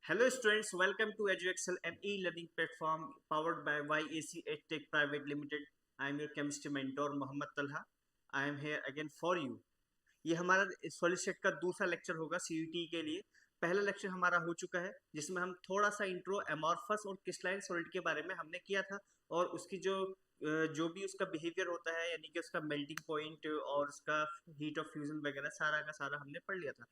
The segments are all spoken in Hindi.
Hello students, welcome to EduExcel, an e-learning platform powered by YAC EdTech Private Limited. I am your chemistry mentor Mohammad Talha. I am here again for you. ये हमारा सॉलिड स्टेट का दूसरा लेक्चर होगा सीईटी के लिए। पहला लेक्चर हमारा हो चुका है जिसमें हम थोड़ा सा इंट्रो एमॉर्फस और क्रिस्टलाइन सॉलिड के बारे में हमने किया था और उसकी जो भी उसका बिहेवियर होता है यानी कि उसका मेल्टिंग पॉइंट और उसका हीट ऑफ फ्यूजन वगैरह सारा का सारा हमने पढ़ लिया था।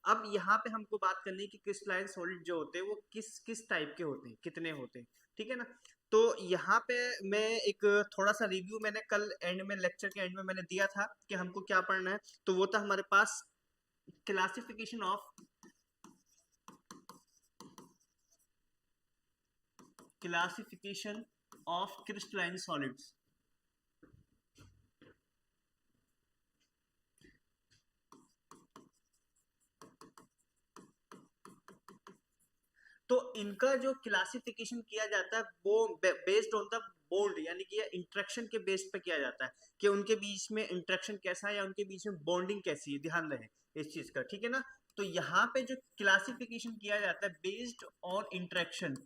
अब यहाँ पे हमको बात करनी है कि क्रिस्टलाइन सॉलिड जो होते हैं वो किस किस टाइप के होते हैं, कितने होते हैं, ठीक है ना। तो यहाँ पे मैं एक थोड़ा सा रिव्यू मैंने कल एंड में लेक्चर के एंड में मैंने दिया था कि हमको क्या पढ़ना है। तो वो था हमारे पास क्लासिफिकेशन ऑफ क्रिस्टलाइन सॉलिड्स। तो इनका जो क्लासिफिकेशन किया जाता है वो बेस्ड ऑन द बॉन्ड यानी कि इंटरेक्शन के बेस पे किया जाता है कि उनके बीच में इंटरेक्शन कैसा है या उनके बीच में बॉन्डिंग कैसी है, ध्यान रहे इस चीज का, ठीक है ना। तो यहाँ पे जो क्लासिफिकेशन किया जाता है बेस्ड ऑन इंटरेक्शन,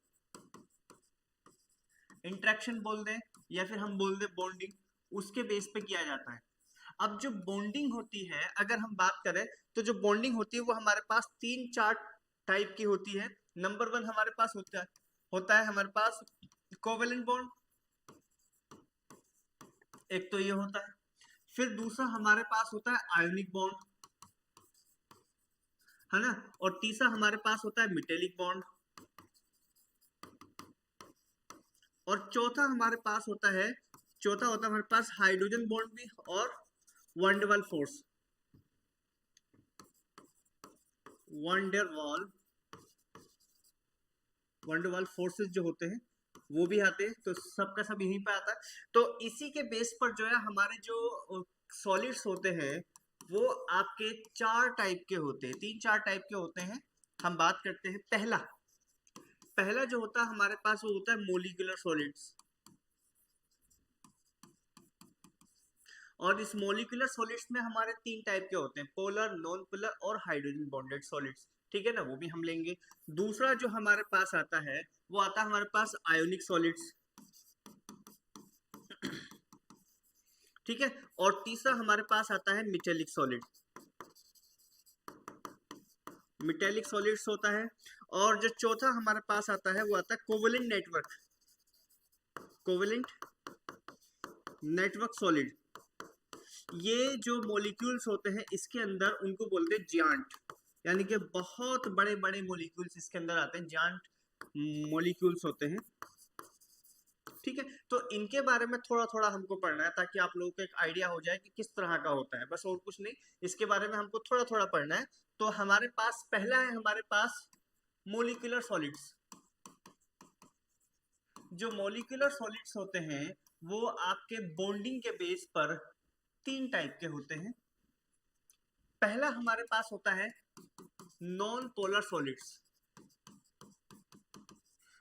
इंटरेक्शन बोल दें या फिर हम बोल दें बॉन्डिंग, उसके बेस पे किया जाता है। अब जो बॉन्डिंग होती है अगर हम बात करें तो जो बॉन्डिंग होती है वो हमारे पास तीन चार टाइप की होती है। नंबर वन हमारे पास होता है हमारे पास कोवेलेंट बॉन्ड, एक तो ये होता है। फिर दूसरा हमारे पास होता है आयोनिक बॉन्ड, है ना। और तीसरा हमारे पास होता है मेटेलिक बॉन्ड। और चौथा होता है हमारे पास हाइड्रोजन बॉन्ड भी और van der Waals force, van der Waals van der Waals forces जो होते हैं वो भी आते हैं। तो सबका सब यहीं पे आता है। तो इसी के बेस पर जो है हमारे जो सॉलिड्स होते हैं वो आपके चार टाइप के होते हैं, तीन चार टाइप के होते हैं। हम बात करते हैं पहला पहला जो होता है हमारे पास वो होता है मोलिकुलर सॉलिड्स। और इस मोलिकुलर सॉलिड्स में हमारे तीन टाइप के होते हैं, पोलर, नॉन पोलर और हाइड्रोजन बॉन्डेड सॉलिड्स, ठीक है ना, वो भी हम लेंगे। दूसरा जो हमारे पास आता है वो आता है हमारे पास आयोनिक सॉलिड्स, ठीक है। और तीसरा हमारे पास आता है मिटेलिक सॉलिड, मिटेलिक सॉलिड्स होता है। और जो चौथा हमारे पास आता है वो आता है covalent network, covalent network solid. ये जो मॉलिक्यूल्स होते हैं इसके अंदर उनको बोलते हैं जियांट, यानी कि बहुत बड़े बड़े मॉलिक्यूल्स इसके अंदर आते हैं, जियांट मॉलिक्यूल्स होते हैं, ठीक है। तो इनके बारे में थोड़ा थोड़ा हमको पढ़ना है ताकि आप लोगों को एक आइडिया हो जाए कि किस तरह का होता है, बस और कुछ नहीं। इसके बारे में हमको थोड़ा थोड़ा पढ़ना है। तो हमारे पास पहला है हमारे पास मोलिकुलर सॉलिड्स। जो मोलिकुलर सॉलिड्स होते हैं वो आपके बॉन्डिंग के बेस पर तीन टाइप के होते हैं। पहला हमारे पास होता है नॉन पोलर सॉलिड्स।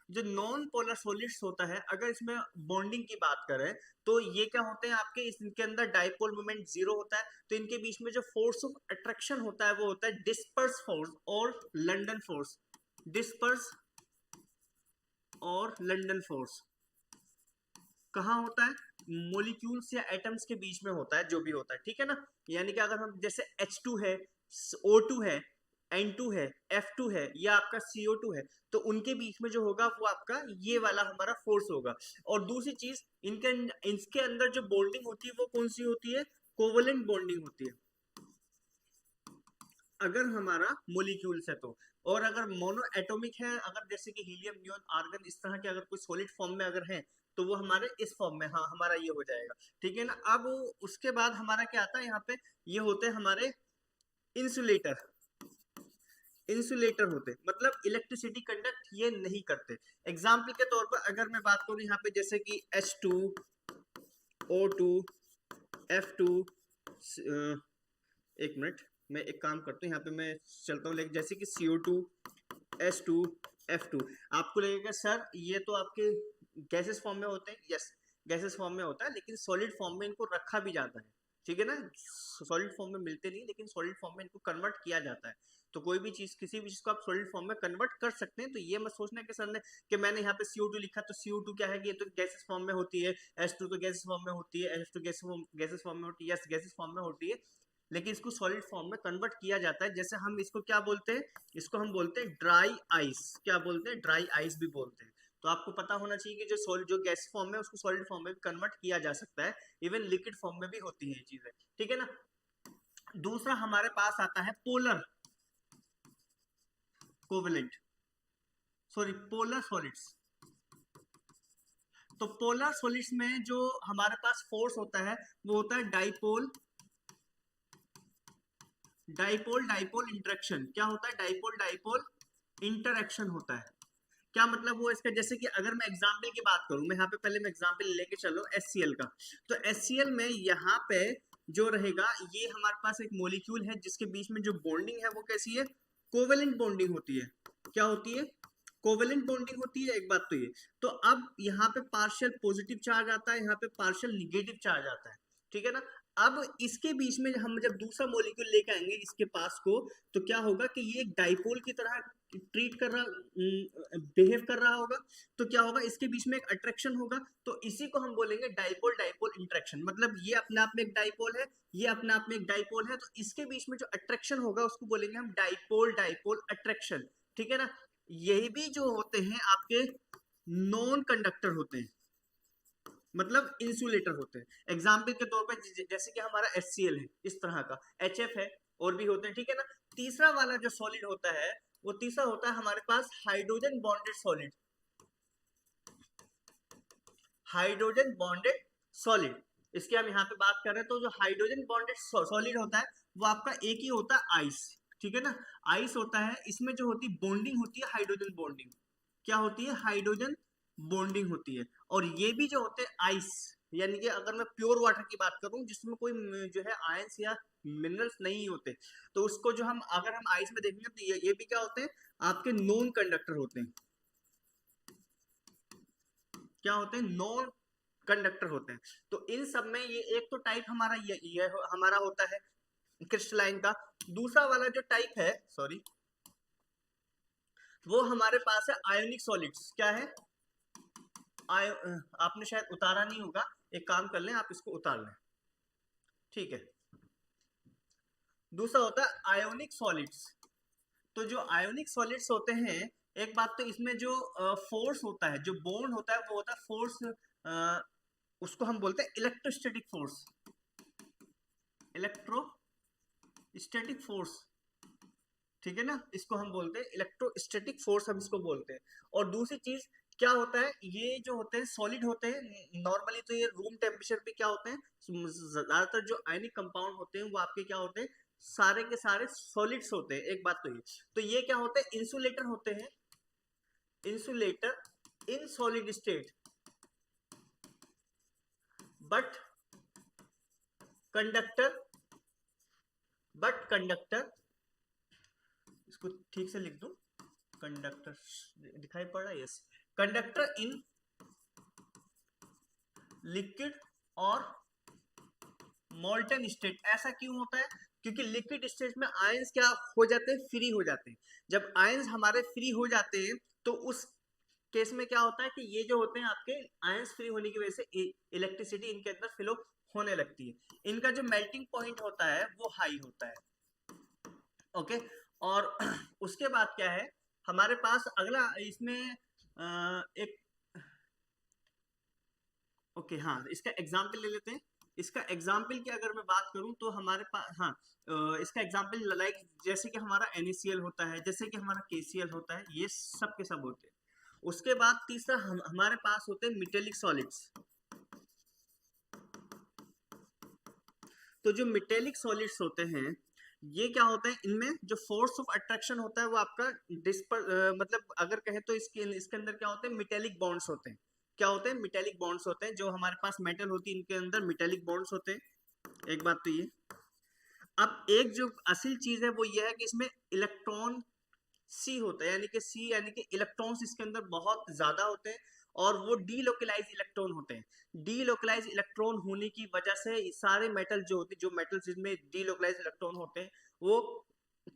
जो नॉन पोलर सॉलिड्स होता है अगर इसमें बॉन्डिंग की बात करें तो ये क्या होते हैं आपके, इनके अंदर डाइपोल मोमेंट जीरो होता है। तो इनके बीच में जो फोर्स ऑफ अट्रैक्शन होता है वो होता है डिस्पर्स फोर्स और लंडन फोर्स, डिस्पर्स और लंडन फोर्स। कहाँ होता है? मोलिक्यूल्स या एटम्स के बीच में होता है, जो भी होता है, ठीक है ना। यानी कि अगर हम जैसे H2 है, O2 है, N2 है, F2 है या आपका CO2 है तो उनके बीच में जो होगा वो आपका ये वाला हमारा फोर्स होगा। और दूसरी चीज इनके अंदर जो बॉन्डिंग होती है वो कौन सी होती है? कोवेलेंट बॉन्डिंग होती है अगर हमारा मोलिक्यूल्स है तो। और अगर मोनो एटॉमिक है, अगर जैसे कि हीलियम, नियोन, आर्गन, इस तरह के अगर कोई सॉलिड फॉर्म में अगर है तो वो हमारे इस फॉर्म में, हाँ हमारा ये हो जाएगा, ठीक है ना। अब उसके बाद हमारा क्या आता है यहाँ पे, ये होते हैं हमारे इंसुलेटर। इंसुलेटर होते मतलब इलेक्ट्रिसिटी कंडक्ट ये नहीं करते। एग्जाम्पल के तौर पर अगर मैं बात करूं यहाँ पे जैसे कि H2, O2, F2, एक मिनट, मैं एक काम करता हूँ यहाँ पे मैं चलता हूँ, लेकिन जैसे कि CO2, H2, F2, आपको लगेगा सर ये तो आपके गैसेस फॉर्म में होते हैं। यस, गैसेस फॉर्म में होता है लेकिन सॉलिड फॉर्म में इनको रखा भी जाता है, ठीक है ना। सॉलिड फॉर्म में मिलते नहीं लेकिन सॉलिड फॉर्म में इनको कन्वर्ट किया जाता है। तो कोई भी चीज, किसी भी चीज को आप सॉलिड फॉर्म में कन्वर्ट कर सकते हैं। तो ये मत सोचना कि सर ने कि मैंने यहाँ पे CO2 लिखा तो CO2 क्या है कि ये तो गैसेस फॉर्म में होती है, H2 तो गैसेस फॉर्म में होती है, H2 गैसेस फॉर्म में होती है, यस गैसेस फॉर्म में होती है, लेकिन इसको सॉलिड फॉर्म में कन्वर्ट किया जाता है। जैसे हम इसको क्या बोलते हैं, इसको हम बोलते हैं ड्राई आइस। क्या बोलते हैं? ड्राई आइस भी बोलते हैं। तो आपको पता होना चाहिए कि जो गैस फॉर्म में उसको सॉलिड फॉर्म में कन्वर्ट किया जा सकता है, इवन लिक्विड फॉर्म में भी होती है ये चीजें, ठीक है ना। दूसरा हमारे पास आता है polar covalent, sorry polar solids. तो पोलर सॉलिड्स में जो हमारे पास फोर्स होता है वो होता है डाइपोल डाइपोल डाइपोल इंटरेक्शन। क्या होता है? डाइपोल डाइपोल इंटरेक्शन होता है। क्या मतलब वो इसका, जैसे कि अगर मैं एग्जाम्पल की बात करूं, मैं यहाँ पे पहले मैं एग्जाम्पल लेके चलो HCl का। तो HCl में यहाँ पे जो रहेगा, ये हमारे पास एक मॉलिक्यूल है जिसके बीच में जो बॉन्डिंग है वो कैसी है? कोवेलेंट बॉन्डिंग होती है। क्या होती है? कोवेलेंट बॉन्डिंग होती है। एक बात तो ये, तो अब यहाँ पे पार्शियल पॉजिटिव चार्ज आता है, यहाँ पे पार्शियल निगेटिव चार्ज आता है, ठीक है ना। अब इसके बीच में हम जब दूसरा मॉलिक्यूल लेके आएंगे इसके पास को, तो क्या होगा कि ये एक डाइपोल की तरह ट्रीट कर रहा, बिहेव कर रहा होगा। तो क्या होगा? इसके बीच में एक अट्रैक्शन होगा। तो इसी को हम बोलेंगे डाइपोल डाइपोल इंटरेक्शन। मतलब ये अपने आप में एक डाइपोल है, ये अपने आप में एक डाइपोल है, तो इसके बीच में जो अट्रैक्शन होगा उसको बोलेंगे हम डाइपोल डाइपोल अट्रैक्शन, ठीक है ना। यही भी जो होते हैं आपके नॉन कंडक्टर होते हैं, मतलब इंसुलेटर होते हैं। एग्जाम्पल के तौर पर जैसे कि हमारा HCl है, इस तरह का HF है, और भी होते हैं, ठीक है ना। तीसरा वाला जो सॉलिड होता है, वो तीसरा होता है हमारे पास hydrogen bonded solid. Hydrogen bonded solid, इसकी हम यहाँ पे बात कर रहे हैं। तो जो हाइड्रोजन बॉन्डेड सॉलिड होता है वो आपका एक ही होता है, आइस, ठीक है ना। आइस होता है, इसमें जो होती बॉन्डिंग होती है हाइड्रोजन बॉन्डिंग। क्या होती है? हाइड्रोजन बॉन्डिंग होती है। और ये भी जो होते हैं आइस, यानी कि अगर मैं प्योर वाटर की बात करूं जिसमें कोई जो है आयंस या मिनरल्स नहीं होते, तो उसको जो हम अगर हम आइस में देखेंगे तो ये भी क्या होते हैं? आपके नॉन कंडक्टर होते हैं। क्या होते हैं? नॉन कंडक्टर होते हैं। तो इन सब में ये एक तो टाइप हमारा ये हमारा होता है क्रिस्टलाइन का। दूसरा वाला जो टाइप है, सॉरी, वो हमारे पास है आयोनिक सॉलिड्स। क्या है? आपने शायद उतारा नहीं होगा, एक काम कर लें, आप इसको उतार लें, ठीक है। दूसरा होता है आयोनिक सॉलिड्स। तो जो आयोनिक सॉलिड्स होते हैं, एक बात तो इसमें जो फोर्स होता है, जो बॉन्ड होता है, वो होता है फोर्स, उसको हम बोलते हैं इलेक्ट्रोस्टैटिक फोर्स। इलेक्ट्रोस्टैटिक फोर्स, ठीक है ना, इसको हम बोलते हैं इलेक्ट्रोस्टैटिक फोर्स, हम इसको बोलते हैं। और दूसरी चीज क्या होता है, ये जो होते हैं सॉलिड होते हैं नॉर्मली, तो ये रूम टेम्परेचर पे क्या होते हैं, ज्यादातर जो आयनिक कंपाउंड होते हैं वो आपके क्या होते हैं, सारे के सारे सॉलिड्स होते हैं। एक बात तो ये क्या होते हैं? इंसुलेटर होते हैं, insulator in solid state, but conductor इसको ठीक से लिख दूं, कंडक्टर दिखाई पड़ रहा है? यस, कंडक्टर इन लिक्विड और मोल्टन स्टेट। ऐसा क्यों होता है? क्योंकि लिक्विड स्टेट में आयंस क्या हो जाते हैं? फ्री हो जाते हैं। जब आयंस हमारे फ्री हो जाते हैं तो उस केस में क्या होता है कि ये जो होते हैं आपके आयंस फ्री होने की वजह से इलेक्ट्रिसिटी इनके अंदर फ्लो होने लगती है। इनका जो मेल्टिंग पॉइंट होता है वो हाई होता है, ओके। और उसके बाद क्या है हमारे पास अगला इसमें एक, ओके हाँ, इसका एग्जाम्पल ले लेते हैं। इसका एग्जाम्पल की अगर मैं बात करूं तो हमारे पास, हाँ, इसका एग्जाम्पल लाइक जैसे कि हमारा NaCl होता है, जैसे कि हमारा KCl होता है, ये सब के सब होते हैं। उसके बाद तीसरा हमारे पास होते हैं मेटेलिक सॉलिड्स। तो जो मेटेलिक सॉलिड्स होते हैं ये क्या होते हैं? इनमें जो फोर्स ऑफ अट्रैक्शन होता है वो आपका मतलब अगर कहें तो इसके अंदर क्या होते हैं? मेटेलिक बॉन्ड्स होते हैं। क्या होते हैं? मेटेलिक बॉन्ड्स होते हैं। जो हमारे पास मेटल होती है इनके अंदर मेटेलिक बॉन्ड्स होते हैं। एक बात तो ये, अब एक जो असल चीज है वो ये है कि इसमें इलेक्ट्रॉन सी होता है, यानी कि इलेक्ट्रॉन्स इसके अंदर बहुत ज्यादा होते हैं, और वो डीलोकलाइज इलेक्ट्रॉन होते हैं। डीलोकलाइज इलेक्ट्रॉन होने की वजह से सारे मेटल जो होते हैं, जो मेटल जिनमें डीलोकलाइज इलेक्ट्रॉन होते हैं वो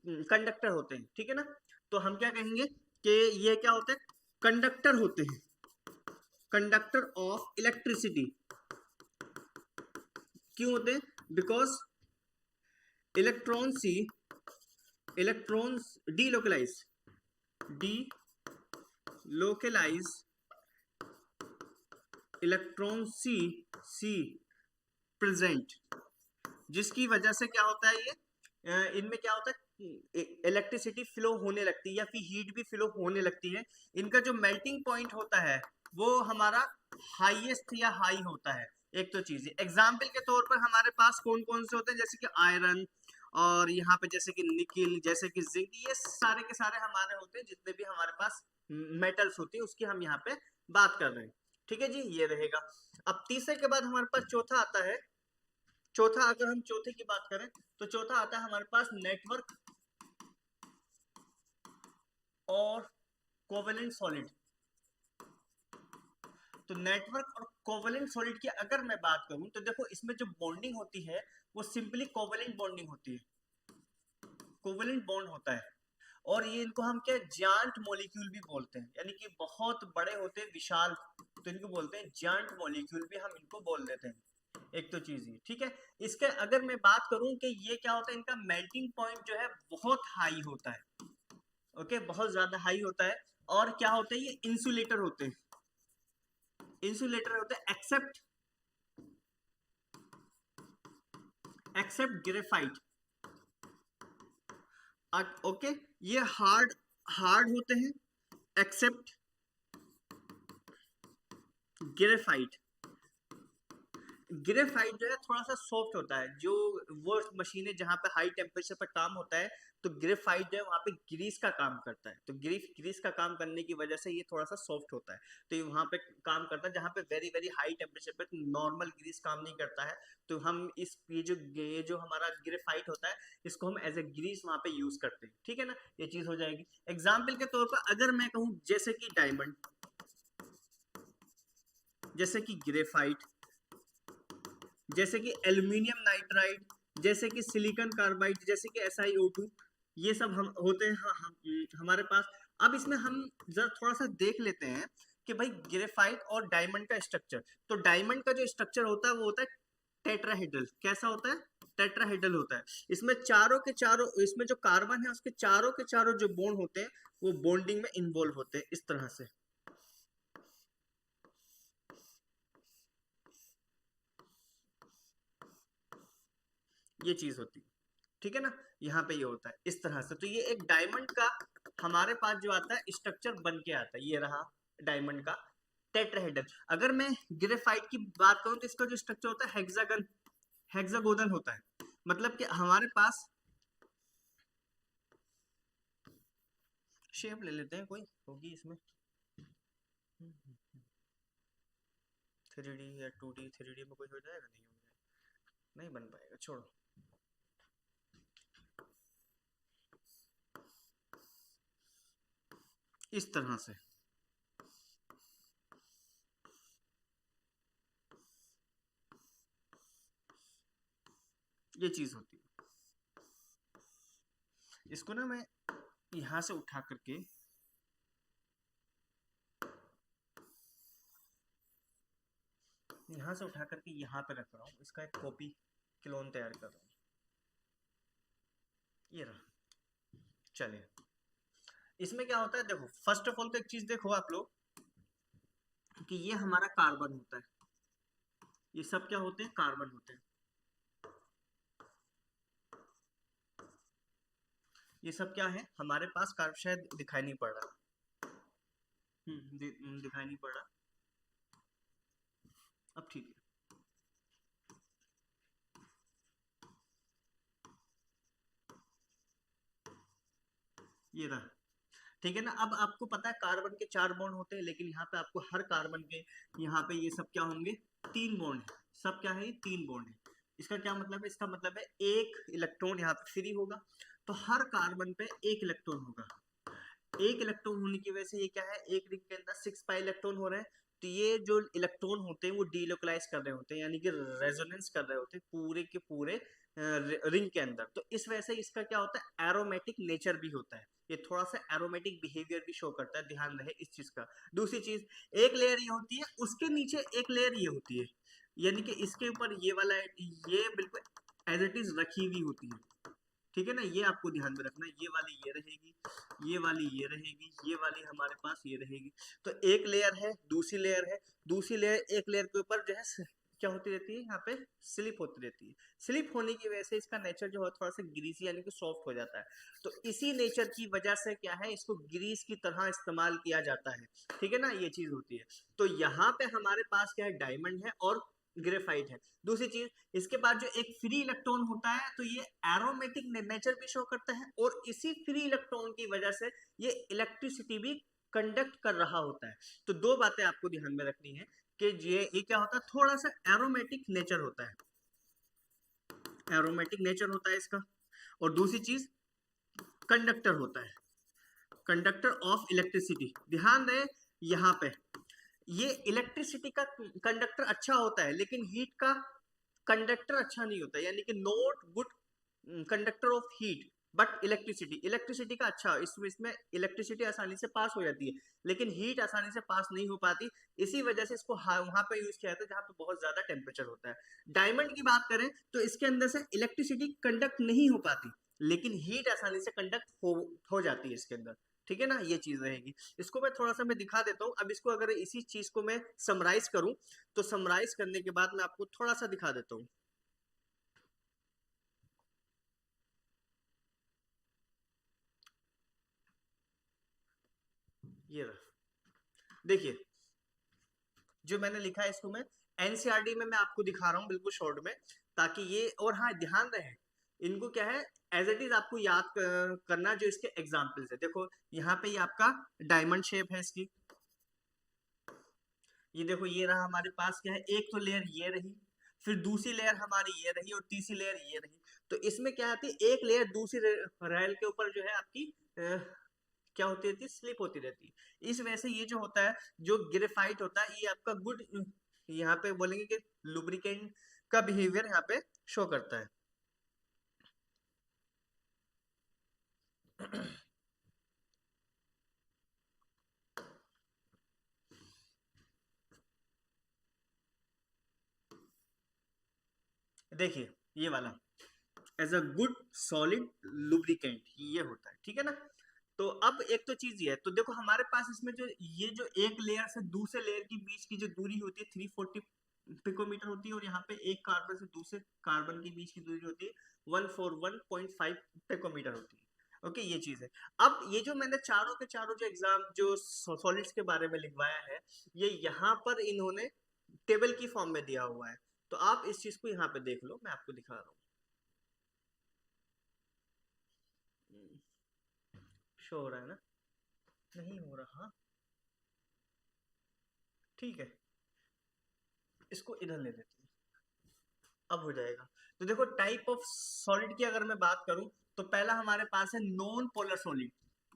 कंडक्टर होते हैं, ठीक है ना। तो हम क्या कहेंगे कि ये क्या होते हैं, कंडक्टर होते हैं, कंडक्टर ऑफ इलेक्ट्रिसिटी। क्यों होते हैं? Because electrons delocalise electron sea present, जिसकी वजह से क्या होता है, ये इनमें क्या होता है, इलेक्ट्रिसिटी फ्लो होने लगती है या फिर हीट भी फ्लो होने लगती है। इनका जो मेल्टिंग पॉइंट होता है वो हमारा हाईएस्ट या हाई होता है। एक तो चीज एग्जाम्पल के तौर पर हमारे पास कौन कौन से होते हैं, जैसे कि आयरन, और यहाँ पे जैसे कि निकिल, जैसे कि जिंक, ये सारे के सारे हमारे होते हैं, जितने भी हमारे पास मेटल्स होती है उसकी हम यहाँ पे बात कर रहे हैं। ठीक है जी, ये रहेगा। अब तीसरे के बाद हमारे पास चौथा आता है। चौथा, अगर हम चौथे की बात करें तो चौथा आता है हमारे पास नेटवर्क और कोवेलेंट सॉलिड। तो नेटवर्क और कोवेलेंट सॉलिड की अगर मैं बात करूं तो देखो, इसमें जो बॉन्डिंग होती है वो सिंपली कोवेलेंट बॉन्डिंग होती है, कोवेलेंट बॉन्ड होता है। और ये इनको हम क्या जायंट मॉलिक्यूल भी बोलते हैं, यानी कि बहुत बड़े होते हैं, विशाल, तो इनको बोलते हैं जायंट मॉलिक्यूल भी हम इनको बोल देते हैं। एक तो चीज ये, ठीक है। इसके अगर मैं बात करूं कि ये क्या होता है, इनका मेल्टिंग पॉइंट जो है बहुत हाई होता है, ओके, बहुत ज्यादा हाई होता है। और क्या होते हैं, ये इंसुलेटर होते हैं, इंसुलेटर होते हैं, एक्सेप्ट ग्रेफाइट, ओके। ये हार्ड हार्ड होते हैं एक्सेप्ट ग्रेफाइट। ग्रेफाइट जो है थोड़ा सा सॉफ्ट होता है, जो वो मशीनें जहां पे हाई टेम्परेचर पर काम होता है तो ग्रेफाइट जो है वहां पे ग्रीस का काम करता है, तो ग्रीस का काम करने की वजह से ये थोड़ा सा सॉफ्ट होता है, तो ये वहां पे काम करता है जहां पे वेरी वेरी हाई टेम्परेचर पे नॉर्मल ग्रीस काम नहीं करता है। तो हम इस ये जो हमारा ग्रेफाइट होता है इसको हम एज ए ग्रीस वहां पे यूज करते हैं, ठीक है ना, ये चीज हो जाएगी। एग्जाम्पल के तौर पर अगर मैं कहूँ जैसे कि डायमंड, जैसे कि ग्रेफाइट, जैसे कि एल्यूमिनियम नाइट्राइड, जैसे कि सिलिकॉन कार्बाइड, जैसे कि SiO2, ये सब हम होते हैं हमारे पास। अब इसमें हम जरा थोड़ा सा देख लेते हैं कि भाई ग्रेफाइट और डायमंड का स्ट्रक्चर। तो डायमंड का जो स्ट्रक्चर होता है वो होता है टेट्राहेड्रल। कैसा होता है? टेट्राहेड्रल होता है। इसमें चारों के चारों, इसमें जो कार्बन है उसके चारों के चारों जो बॉन्ड होते हैं वो बॉन्डिंग में इन्वॉल्व होते हैं, इस तरह से। ये चीज होती है, ठीक है ना, यहाँ पे ये होता है इस तरह से। तो ये एक डायमंड का हमारे पास जो आता है स्ट्रक्चर बन के आता है, ये रहा डायमंड का टेट्राहेड्रल। अगर मैं ग्रेफाइट की बात करूं तो इसका जो स्ट्रक्चर होता है हेक्सागोनल होता है। मतलब कि हमारे पास शेप ले लेते हैं, कोई होगी इसमें 3D या 2D, 3D में कोई हो जाएगा, नहीं हो जाएगा, नहीं बन पाएगा, छोड़ो। इस तरह से ये चीज होती है। इसको ना मैं यहां से उठा करके यहाँ पे रख रहा हूँ, इसका एक कॉपी क्लोन तैयार कर रहा हूँ, ये रहा। चलिए, इसमें क्या होता है, देखो फर्स्ट ऑफ ऑल तो एक चीज देखो आप लोग कि ये हमारा कार्बन होता है, ये सब क्या होते हैं, कार्बन होते हैं। ये सब क्या है हमारे पास, कार्ब शायद दिखाई नहीं पड़ रहा। दिखाई नहीं पड़ रहा, अब ठीक है। ये रहा, ठीक है ना। अब आपको पता है कार्बन के 4 बॉन्ड होते हैं, लेकिन यहाँ पे आपको हर कार्बन के यहाँ पे ये सब क्या होंगे, 3 बॉन्ड है। सब क्या है, 3 बॉन्ड है। इसका क्या मतलब है, इसका मतलब है एक इलेक्ट्रॉन यहाँ पे फ्री होगा, तो हर कार्बन पे एक इलेक्ट्रॉन होगा। एक इलेक्ट्रॉन होने की वजह से ये क्या है, एक रिंग के अंदर 6 पाई इलेक्ट्रॉन हो रहे हैं। तो ये जो इलेक्ट्रॉन होते हैं वो डीलोकलाइज कर रहे होते हैं, यानी कि रेजोनेंस कर रहे होते हैं पूरे के पूरे रिंग के अंदर। तो इस वजह से इसका क्या होता है, एरोमेटिक नेचर भी होता है, ये थोड़ा सा एरोमेटिक बिहेवियर भी शो करता है, ध्यान रहे इस चीज का। दूसरी चीज, एक लेयर ये होती है, उसके नीचे एक लेयर ये होती है, यानी कि इसके ऊपर ये वाला, ये बिल्कुल एज इट इज रखी हुई होती है, ठीक है ना। ये आपको ध्यान में रखना है, ये वाली ये रहेगी, ये वाली ये रहेगी, ये वाली हमारे पास ये रहेगी। तो एक लेयर है, दूसरी लेयर है, दूसरी लेयर एक लेयर के ऊपर जो है क्या होती रहती है, यहाँ पे स्लिप होती रहती है। स्लिप होने की वजह से इसका नेचर जो है थोड़ा सा ग्रीसी यानी कि सॉफ्ट हो जाता है। तो इसी नेचर की वजह से क्या है, इसको ग्रीस की तरह इस्तेमाल किया जाता है, ठीक है ना, ये चीज होती है। तो यहाँ पे हमारे पास क्या है, डायमंड है और ग्रेफाइट है। दूसरी चीज, इसके बाद जो एक फ्री इलेक्ट्रॉन होता है, तो ये एरोमेटिक नेचर भी शो करता है, और इसी फ्री इलेक्ट्रॉन की वजह से ये इलेक्ट्रिसिटी भी कंडक्ट कर रहा होता है। तो दो बातें आपको ध्यान में रखनी है कि ये क्या होता है, थोड़ा सा एरोमेटिक नेचर होता है, एरोमेटिक नेचर होता है इसका। और दूसरी चीज, कंडक्टर होता है, कंडक्टर ऑफ इलेक्ट्रिसिटी। ध्यान दें यहाँ पे, ये इलेक्ट्रिसिटी का कंडक्टर अच्छा होता है, लेकिन हीट का कंडक्टर अच्छा नहीं होता, यानी कि not good conductor of heat but electricity. Electricity का अच्छा, इसमें इलेक्ट्रिसिटी आसानी से पास हो जाती है, लेकिन हीट आसानी से पास नहीं हो पाती। इसी वजह से इसको वहां पे यूज किया जाता है जहां पे बहुत ज्यादा टेम्परेचर होता है। डायमंड की बात करें तो इसके अंदर से इलेक्ट्रिसिटी कंडक्ट नहीं हो पाती, लेकिन हीट आसानी से कंडक्ट हो जाती है इसके अंदर, ठीक है ना, ये चीज रहेगी। इसको मैं थोड़ा सा मैं दिखा देता हूँ। अब इसको अगर इसी चीज को मैं समराइज करूं, तो समराइज करने के बाद मैं आपको थोड़ा सा दिखा देता हूँ। ये देखिए, जो मैंने लिखा है इसको मैं एनसीईआरटी में मैं आपको दिखा रहा हूँ बिल्कुल शॉर्ट में, ताकि ये, और हाँ ध्यान रहे इनको क्या है, एज इट इज आपको याद करना जो इसके एग्जाम्पल्स है। देखो यहाँ पे ये आपका डायमंड शेप है इसकी, ये देखो ये रहा हमारे पास क्या है, एक तो लेयर ये रही, फिर दूसरी लेयर हमारी ये रही, और तीसरी लेयर ये रही। तो इसमें क्या आती है, एक लेयर दूसरी रेल के ऊपर जो है आपकी क्या होती रहती है, स्लिप होती रहती है। इस वजह से ये जो होता है, जो ग्रेफाइट होता है, ये आपका गुड, यहाँ पे बोलेंगे कि लुब्रिकेंट का बिहेवियर यहाँ पे शो करता है। देखिए ये वाला as a good solid lubricant ये होता है, ठीक है ना। तो अब एक तो चीज ये है, तो देखो हमारे पास इसमें जो ये जो एक लेयर से दूसरे लेयर के बीच की जो दूरी होती है 340 पिकोमीटर होती है, और यहाँ पे एक कार्बन से दूसरे कार्बन के बीच की दूरी होती है 141.5 पिकोमीटर होती है। ओके, ये चीज है। अब ये जो मैंने चारों के चारों जो एग्जाम जो सॉलिड्स के बारे में लिखवाया है, ये यहाँ पर इन्होंने टेबल की फॉर्म में दिया हुआ है। तो आप इस चीज को यहाँ पे देख लो, मैं आपको दिखा रहा हूँ। शो हो रहा है ना, नहीं हो रहा, ठीक है, इसको इधर ले लेते हैं, अब हो जाएगा। तो देखो टाइप ऑफ सॉलिड की अगर मैं बात करूं, तो पहला हमारे पास है नॉन पोलर सॉलिड,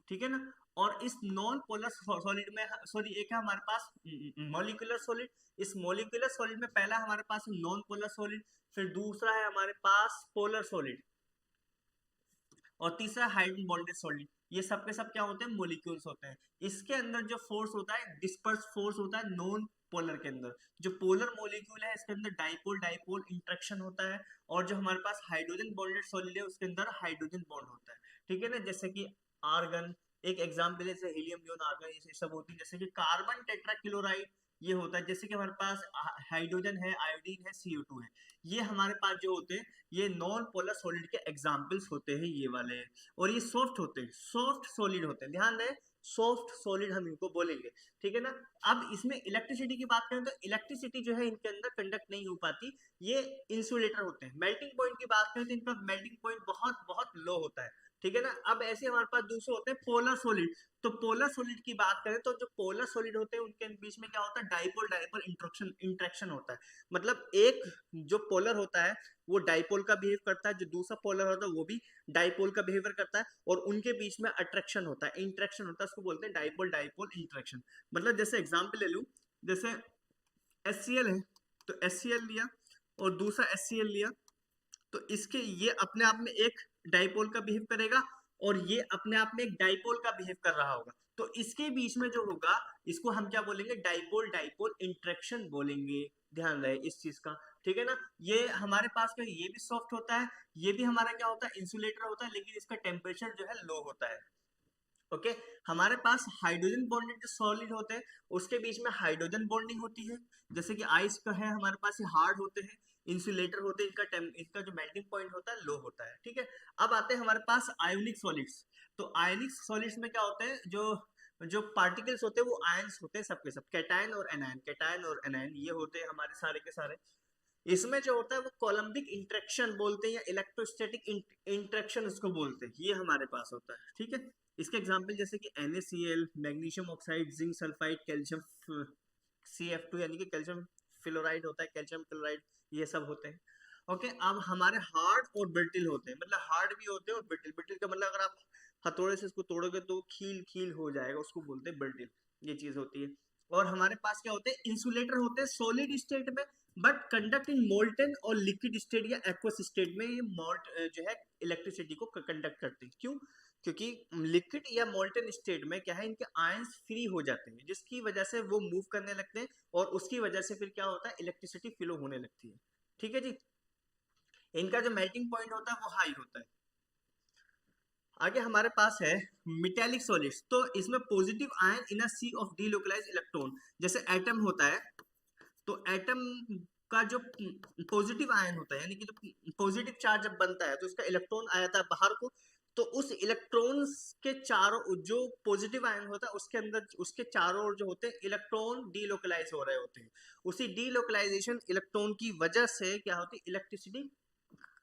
ठीक है ना। और इस नॉन पोलर सॉलिड में, सॉरी, एक है हमारे पास मॉलिक्यूलर सॉलिड। इस मॉलिक्यूलर सॉलिड में पहला हमारे पास नॉन पोलर सॉलिड, फिर दूसरा है हमारे पास पोलर सॉलिड, और तीसरा हाइड्रोजन बॉन्डेड सॉलिड। ये सब के सब क्या होते हैं, मोलिक्यूल्स होते हैं। इसके अंदर जो फोर्स होता है, डिस्पर्स फोर्स होता है नॉन पोलर के अंदर। जो पोलर मॉलिक्यूल है इसके अंदर डाइपोल डाइपोल इंट्रैक्शन होता है, और जो हमारे पास हाइड्रोजन बॉन्डेड सॉलिड है उसके अंदर हाइड्रोजन बॉन्ड होता है, ठीक है ना। जैसे कि आर्गन, एक एग्जाम्पल है, जैसे हीलियम नियोन आर्गन, ये सब होती है। जैसे कि कार्बन टेट्राक्लोराइड ये होता है। जैसे कि हमारे पास हाइड्रोजन है, आयोडीन है, CO2 है, ये हमारे पास जो होते हैं, ये नॉन पोलर सॉलिड के एग्जाम्पल्स होते हैं ये वाले। और ये सॉफ्ट होते हैं, सॉफ्ट सॉलिड होते हैं, ध्यान दें, सॉफ्ट सॉलिड हम इनको बोलेंगे, ठीक है ना। अब इसमें इलेक्ट्रिसिटी की बात करें तो इलेक्ट्रिसिटी जो है इनके अंदर कंडक्ट नहीं हो पाती, ये इंसुलेटर होते हैं। मेल्टिंग पॉइंट की बात करें तो इनका मेल्टिंग पॉइंट बहुत बहुत लो होता है, ठीक है ना। अब ऐसे हमारे पास दूसरे होते हैं पोलर सॉलिड। तो पोलर सॉलिड की बात करें तो जो पोलर सॉलिड होते हैं उनके बीच में क्या होता है, डाइपोल डाइपोल इंट्रैक्शन होता है। मतलब एक जो पोलर होता है वो डाइपोल का बिहेव करता है, जो दूसरा पोलर होता है वो भी डाइपोल का बिहेवियर करता है, और उनके बीच में अट्रैक्शन होता है, इंट्रैक्शन होता है, उसको बोलते हैं डाइपोल डाइपोल इंट्रैक्शन। मतलब जैसे एग्जांपल ले लूं, जैसे HCl है, तो HCl लिया और दूसरा HCl लिया, तो इसके ये अपने आप में एक डाइपोल का बिहेव करेगा और ये अपने आप में एक डाइपोल का बिहेव कर रहा होगा। तो इसके बीच में जो होगा इसको हम क्या बोलेंगे, डाइपोल डाइपोल इंटरेक्शन बोलेंगे। ध्यान रहे इस चीज का, ठीक है ना। ये हमारे पास में ये भी सॉफ्ट होता है, ये भी हमारा क्या होता है, इंसुलेटर होता है, लेकिन इसका टेम्परेचर जो है लो होता है। ओके हमारे पास हाइड्रोजन बॉन्डेड जो सॉलिड होते हैं उसके बीच में हाइड्रोजन बॉन्डिंग होती है, जैसे कि आइस का है हमारे पास, ये हार्ड होते हैं, इंसुलेटर होते हैं, इनका जो मेल्टिंग पॉइंट होता है लो होता है, ठीक है। अब आते हैं हमारे पास आयोनिक सॉलिड्स। तो आयोनिक सॉलिड्स में क्या होते हैं, जो जो पार्टिकल्स होते हैं वो आयंस होते हैं, सबके सब कैटायन और एनायन, कैटायन और एनायन ये होते हैं हमारे सारे के सारे। इसमें जो होता है वो कोलम्बिक इंटरेक्शन बोलते हैं या इलेक्ट्रोस्टैटिक इंटरेक्शन उसको बोलते हैं, ये हमारे पास होता है, ठीक है। इसके एग्जांपल जैसे कि NaCl, magnesium oxide, zinc sulphide, calcium CF2 यानी कि कैल्शियम फ्लोराइड होता है, कैल्शियम क्लोराइड, ये सब होते हैं। ओके अब हमारे हार्ड और ब्रिटिल होते हैं, मतलब हार्ड भी होते हैं और ब्रिटिल। ब्रिटिल का मतलब अगर आप हथौड़े से इसको तोड़ोगे तो खील खील हो जाएगा, उसको बोलते हैं ब्रिटिल, ये चीज होती है। और हमारे पास क्या होते हैं, इंसुलेटर होते हैं सॉलिड स्टेट में, बट कंडक्ट इन मोल्टन और लिक्विड स्टेट या एक्वस स्टेट में ये मोल्ट जो है इलेक्ट्रिसिटी को कंडक्ट करते हैं। क्यों? क्योंकि लिक्विड या मोल्टन स्टेट में क्या है, इनके आयंस फ्री हो जाते हैं, जिसकी वजह से वो मूव करने लगते हैं और उसकी वजह से फिर क्या होता है, इलेक्ट्रिसिटी फ्लो होने लगती है, ठीक है जी। इनका जो मेल्टिंग पॉइंट होता है वो हाई होता है। आगे हमारे पास है मेटेलिक सॉलिड्स। तो इसमें positive ion in a sea of delocalise electron, जैसे एटम होता है, तो एटम का जो पॉजिटिव आयन होता है, यानी कि जो पॉजिटिव चार्ज जब बनता है तो उसका इलेक्ट्रॉन आया था बाहर को, तो उस इलेक्ट्रॉन्स के चारों जो पॉजिटिव आयन होता है उसके अंदर उसके चारों ओर जो होते हैं इलेक्ट्रॉन डीलोकलाइज हो रहे होते हैं। उसी डीलोकलाइजेशन इलेक्ट्रॉन की वजह से क्या होती है, इलेक्ट्रिसिटी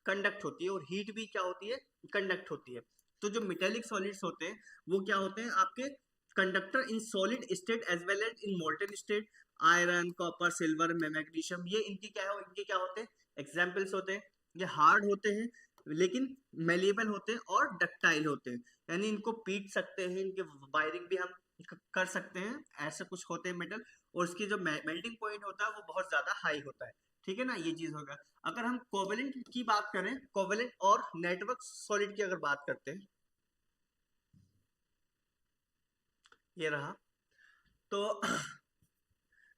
कंडक्ट होती है और हीट भी क्या होती है, कंडक्ट होती है। तो जो मेटेलिक सॉलिड्स होते हैं वो क्या होते हैं, आपके conductor in solid state as well as in molten state. Iron, copper, silver, magnesium, ये इनकी क्या है, इनके क्या होते हैं, एग्जाम्पल्स होते हैं। ये हार्ड होते हैं लेकिन मेलेबल होते हैं और डक्टाइल होते हैं, यानी इनको पीट सकते हैं, इनके वायरिंग भी हम कर सकते हैं, ऐसे कुछ होते हैं मेटल। और इसकी जो मेल्टिंग पॉइंट होता है वो बहुत ज्यादा हाई होता है, ठीक है ना, ये चीज होगा। अगर हम कोवेलेंट की बात करें, कोवेलेंट और नेटवर्क सॉलिड की अगर बात करते हैं, ये रहा। तो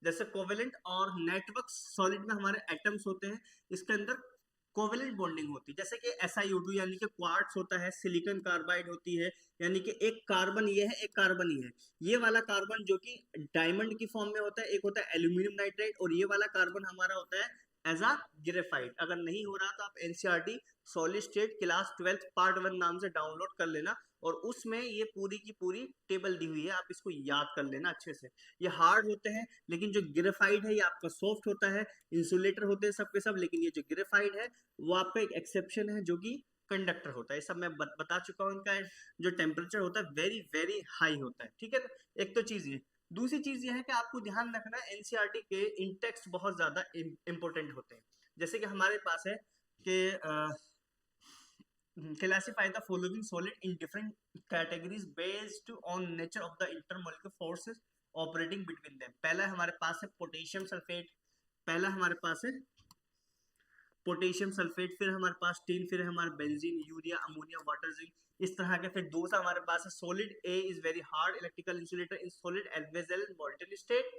जैसे कोवेलेंट और नेटवर्क सॉलिड में हमारे एटम्स होते हैं, इसके अंदर कोवेलेंट बॉन्डिंग होती है, जैसे कि SiO2 यानी कि क्वार्ट्स होता है, सिलिकॉन कार्बाइड होती है, यानी कि एक कार्बन ये है एक कार्बन ये है। ये वाला कार्बन जो कि डायमंड की फॉर्म में होता है, एक होता है एल्यूमिनियम नाइट्राइड, और ये वाला कार्बन हमारा होता है एज अ ग्रेफाइट। अगर नहीं हो रहा तो आप NCERT solid state class 12 part 1 नाम से डाउनलोड कर लेना, और उसमें ये पूरी की पूरी टेबल दी हुई है, आप इसको याद कर लेना अच्छे से। ये हार्ड होते हैं, लेकिन जो ग्रेफाइट है ये आपका सॉफ्ट होता है। इंसुलेटर होते हैं सबके सब, लेकिन ये जो ग्रेफाइट है वो आपका एक एक्सेप्शन है जो कि कंडक्टर होता है। ये सब मैं बता चुका हूँ। इनका जो टेम्परेचर होता है वेरी वेरी हाई होता है, ठीक है ना। एक तो चीज ये, दूसरी चीज ये है कि आपको ध्यान रखना है NCERT के इन टेक्स्ट बहुत ज्यादा इंपॉर्टेंट होते हैं। जैसे कि हमारे पास है कि classify the following solid in different categories based on nature of the intermolecular forces operating between them। पहला हमारे पास है पोटेशियम सल्फेट, पहला हमारे पास है पोटेशियम सल्फेट, फिर हमारे पास टीन, फिर हमारे benzene, urea, ammonia, water, zinc, इस तरह के। फिर दूसरा हमारे पास है solid A is very hard electrical insulator in solid as well as molten state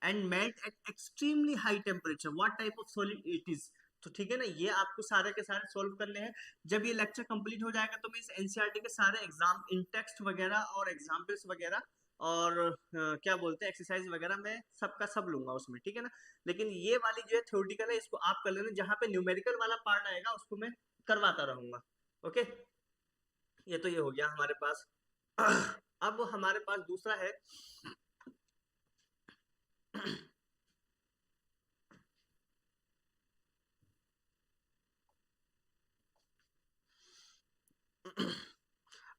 and melt at extremely high temperature. What type of solid it is. तो ठीक है ना, ये आपको सारे के सारे सॉल्व करने हैं। जब ये लेक्चर कंप्लीट हो जाएगा तो मैं इस NCERT के सारे एग्जाम इन टेक्स्ट वगैरह और एग्जाम्पल्स वगैरह और क्या बोलते हैं एक्सरसाइज वगैरह मैं सबका सब लूंगा उसमें, ठीक है ना। लेकिन ये वाली जो है थ्योरेटिकल है, इसको आप कर लेना, जहाँ पे न्यूमेरिकल वाला पार्ट आएगा उसको मैं करवाता रहूंगा। ओके ये तो ये हो गया हमारे पास। अब हमारे पास दूसरा है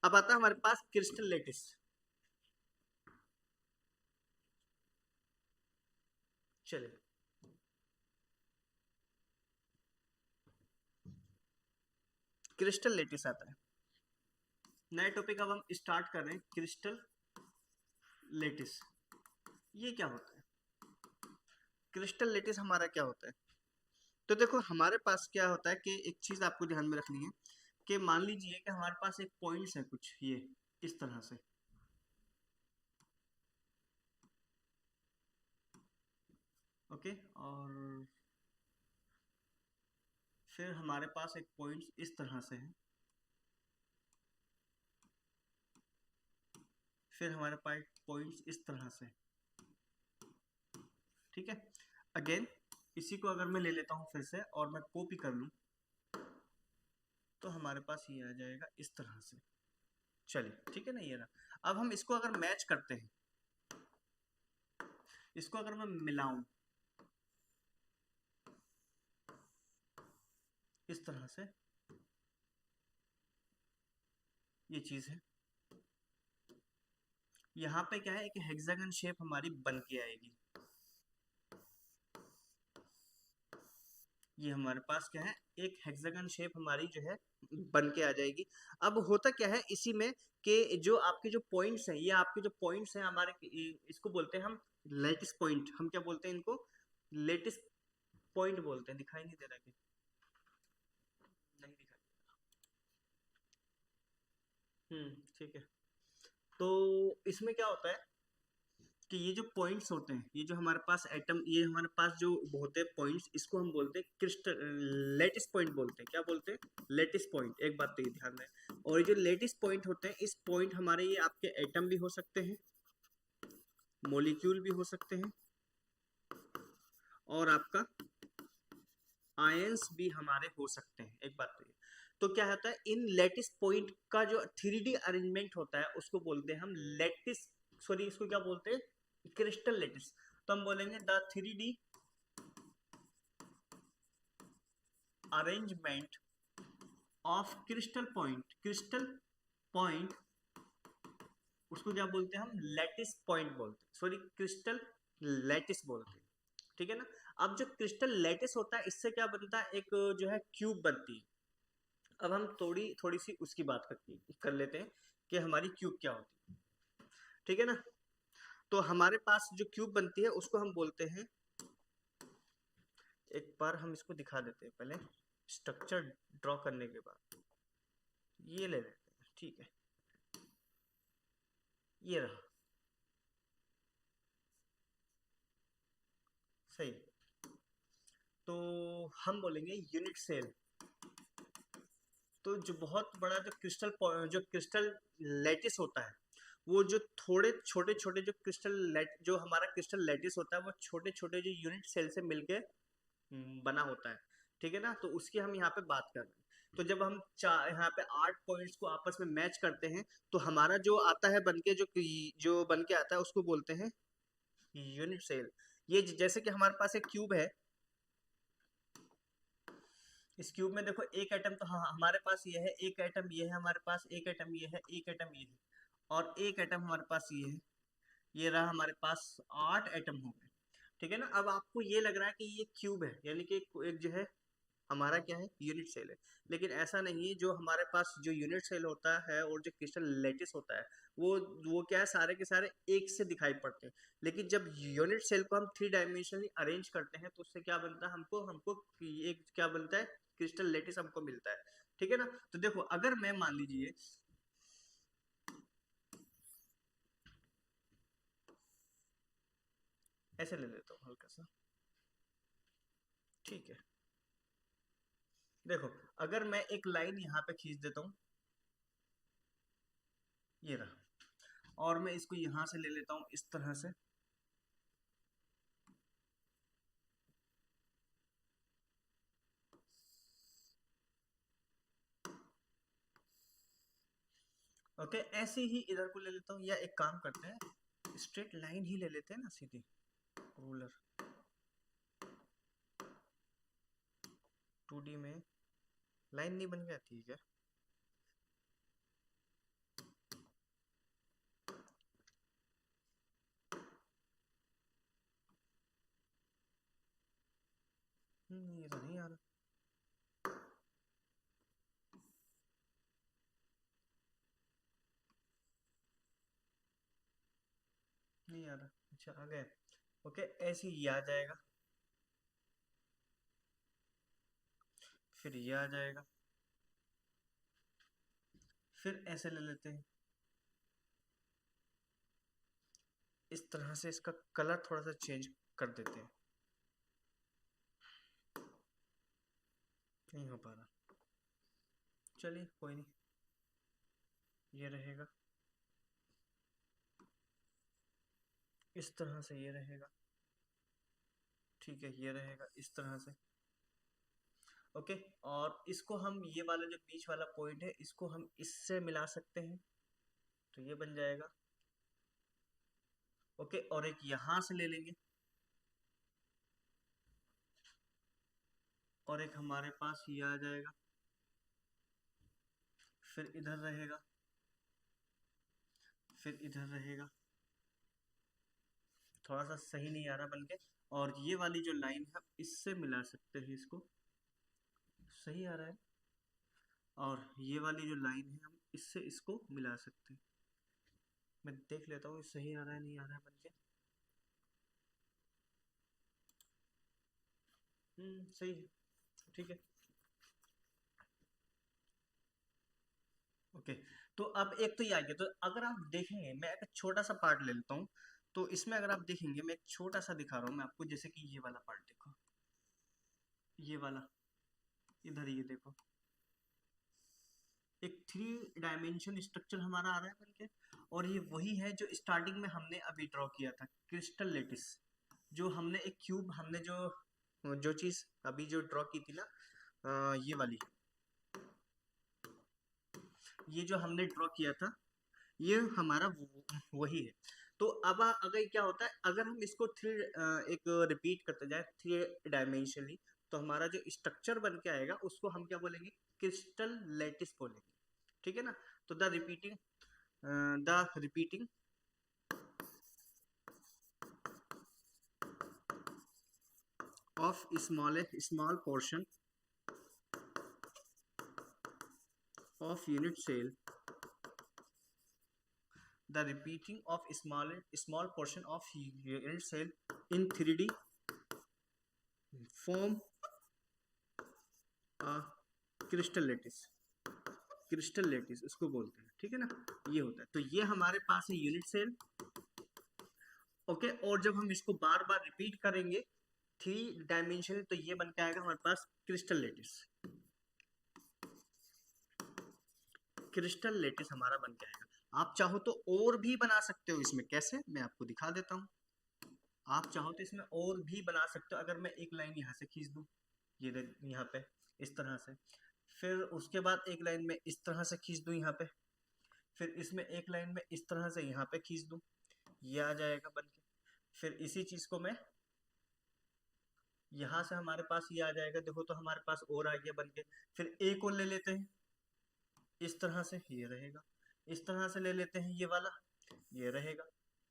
अब आता है हमारे पास क्रिस्टल लेटिस। चलिए क्रिस्टल लेटिस आता है नया टॉपिक। अब हम स्टार्ट कर रहे हैं क्रिस्टल लेटिस। ये क्या होता है, क्रिस्टल लेटिस हमारा क्या होता है। तो देखो हमारे पास क्या होता है कि एक चीज आपको ध्यान में रखनी है कि मान लीजिए कि हमारे पास एक पॉइंट्स है कुछ ये इस तरह से, ओके, और फिर हमारे पास एक पॉइंट्स इस तरह से है, फिर हमारे पास पॉइंट्स इस तरह से, ठीक है। अगेन इसी को अगर मैं ले लेता हूँ फिर से और मैं कॉपी कर लूँ तो हमारे पास ये आ जाएगा इस तरह से। चलिए ठीक है ना, ये रहा। अब हम इसको अगर मैच करते हैं, इसको अगर मैं मिलाऊं इस तरह से, ये चीज है। यहाँ पे क्या है, एक हेक्सागन शेप हमारी बन के आएगी। ये हमारे पास क्या है, एक हेक्सागन शेप हमारी जो है बन के आ जाएगी। अब होता क्या है इसी में कि जो आपके जो पॉइंट्स हैं, ये आपके जो पॉइंट्स हैं हमारे, इसको बोलते हैं हम लेटिस पॉइंट। हम क्या बोलते हैं इनको, लेटिस पॉइंट बोलते हैं। दिखाई नहीं दे रहा कि नहीं दिखाई। ठीक है। तो इसमें क्या होता है कि ये जो पॉइंट्स होते हैं, ये जो हमारे पास एटम, ये हमारे पास जो होते हैं पॉइंट्स, इसको हम बोलते हैं क्रिस्टल लेटिस पॉइंट बोलते हैं। क्या बोलते हैं, लेटिस पॉइंट। एक बात तो ये ध्यान रहे। और ये जो लेटिस पॉइंट होते हैं, इस पॉइंट हमारे ये आपके एटम भी हो सकते हैं, मॉलिक्यूल भी हो सकते हैं, और आपका आयंस भी हमारे हो सकते हैं। एक बात तो ये, तो क्या होता है इन लेटिस पॉइंट का जो 3D अरेंजमेंट होता है उसको बोलते हैं हम लेटिस, सॉरी इसको क्या बोलते हैं, क्रिस्टल लेटिस। तो हम बोलेंगे the 3D arrangement of crystal point. Crystal point उसको क्या बोलते हैं हम, लेटिस पॉइंट बोलते हैं, सॉरी क्रिस्टल लेटिस बोलते हैं, ठीक है ना। अब जो क्रिस्टल लेटिस होता है इससे क्या बनता है, एक जो है क्यूब बनती है। अब हम थोड़ी थोड़ी सी उसकी बात कर लेते हैं कि हमारी क्यूब क्या होती है, ठीक है ना। तो हमारे पास जो क्यूब बनती है उसको हम बोलते हैं, एक बार हम इसको दिखा देते हैं पहले स्ट्रक्चर ड्रॉ करने के बाद। ये ले लेते हैं, ठीक है, ये रहा, सही। तो हम बोलेंगे यूनिट सेल। तो जो बहुत बड़ा जो क्रिस्टल लेटिस होता है, वो जो थोड़े छोटे छोटे जो जो हमारा क्रिस्टल लेटिस होता है वो छोटे छोटे जो यूनिट सेल से मिलके बना होता है, ठीक है ना। तो उसकी हम यहाँ पे बात कर रहे हैं। तो जब हम यहाँ पे 8 पॉइंट्स को आपस में मैच करते हैं तो हमारा जो आता है बनके, जो बन के आता है उसको बोलते हैं यूनिट सेल। ये जैसे कि हमारे पास एक क्यूब है, इस क्यूब में देखो एक एटम तो हाँ हमारे पास ये है, एक एटम ये है हमारे पास, एक एटम ये है, एक एटम ये है, और एक एटम हमारे पास ये है। ये रहा हमारे पास 8 एटम हो गए, ठीक है ना। अब आपको ये लग रहा है कि ये क्यूब है, यानी कि एक जो है हमारा क्या है, यूनिट सेल है। लेकिन ऐसा नहीं है। जो हमारे पास जो यूनिट सेल होता है और जो क्रिस्टल लेटिस होता है, वो क्या है, सारे के सारे एक से दिखाई पड़ते हैं। लेकिन जब यूनिट सेल को हम 3 डायमेंशनली अरेंज करते हैं तो उससे क्या बनता है, हमको हमको एक क्या बनता है, क्रिस्टल लेटिस हमको मिलता है, ठीक है ना। तो देखो अगर मैं मान लीजिए ऐसे ले लेता हूँ हल्का सा, ठीक है। देखो अगर मैं एक लाइन यहाँ पे खींच देता हूँ, ये रहा, और मैं इसको यहाँ से ले लेता हूँ इस तरह से, ओके। ऐसे ही इधर को ले लेता हूँ, या एक काम करते हैं स्ट्रेट लाइन ही ले लेते हैं ना, सीधी रूलर। 2D में लाइन नहीं बन गया, ठीक है। ये तो नहीं आ रहा, नहीं आ रहा, अच्छा आ गया, ओके। ऐसे ही आ जाएगा, फिर ये आ जाएगा, फिर ऐसे ले लेते हैं, इस तरह से इसका कलर थोड़ा सा चेंज कर देते हैं। नहीं हो पा रहा, चलिए कोई नहीं, ये रहेगा, इस तरह से ये रहेगा, ठीक है, ये रहेगा इस तरह से। ओके, और इसको हम, ये वाला जो बीच वाला पॉइंट है, इसको हम इससे मिला सकते हैं, तो ये बन जाएगा। ओके, और एक यहां से ले लेंगे, और एक हमारे पास ये आ जाएगा, फिर इधर रहेगा, फिर इधर रहेगा, थोड़ा सा सही नहीं आ रहा बनके, और ये वाली जो लाइन है इससे मिला सकते हैं इसको, सही आ रहा है, और ये वाली जो लाइन है हम इससे इसको मिला सकते हैं। मैं देख लेता हूँ सही आ रहा है नहीं आ रहा है बनके। सही है, ठीक है। ओके, तो अब एक तो ये आ गया, तो अगर आप देखेंगे, मैं एक छोटा सा पार्ट ले लेता हूँ, तो इसमें अगर आप देखेंगे, मैं एक छोटा सा दिखा रहा हूँ मैं आपको, जैसे कि ये वाला पार्ट देखो, ये वाला, इधर ये देखो, एक 3 डायमेंशन स्ट्रक्चर हमारा आ रहा है बनके, और ये वही है जो स्टार्टिंग में हमने अभी ड्रॉ किया था, क्रिस्टल लेटिस, जो हमने एक क्यूब, हमने जो जो चीज अभी जो ड्रॉ की थी ना, ये वाली, ये जो हमने ड्रॉ किया था, ये हमारा वही है। तो अब अगर क्या होता है, अगर हम इसको एक रिपीट करते जाए 3 डायमेंशनली, तो हमारा जो स्ट्रक्चर बन के आएगा उसको हम क्या बोलेंगे, क्रिस्टल लेटिस बोलेंगे, ठीक है ना। तो the repeating of small portion of unit cell, the repeating of small portion of unit cell in 3D form a crystal lattice, crystal lettuce इसको बोलते हैं, ठीक है ना। ये होता है, तो ये हमारे पास है यूनिट सेल। ओके, और जब हम इसको बार बार रिपीट करेंगे 3 डायमेंशन, तो ये बन के आएगा हमारे पास क्रिस्टल लेटिस, क्रिस्टल लेटिस हमारा बन के आएगा। आप चाहो तो और भी बना सकते हो इसमें, कैसे मैं आपको दिखा देता हूँ। आप चाहो तो इसमें और भी बना सकते हो, अगर मैं एक लाइन यहाँ से खींच दूँ, ये यहाँ पे इस तरह से, फिर उसके बाद एक लाइन में इस तरह से खींच दूँ यहाँ पे, फिर इसमें एक लाइन में इस तरह से यहाँ पे खींच दूँ, ये आ जाएगा बन के। फिर इसी चीज को मैं यहाँ से, हमारे पास ये आ जाएगा, देखो तो हमारे पास और आ गया बन के। फिर एक और ले लेते हैं, इस तरह से ये रहेगा, इस तरह से ले लेते हैं ये वाला, ये रहेगा,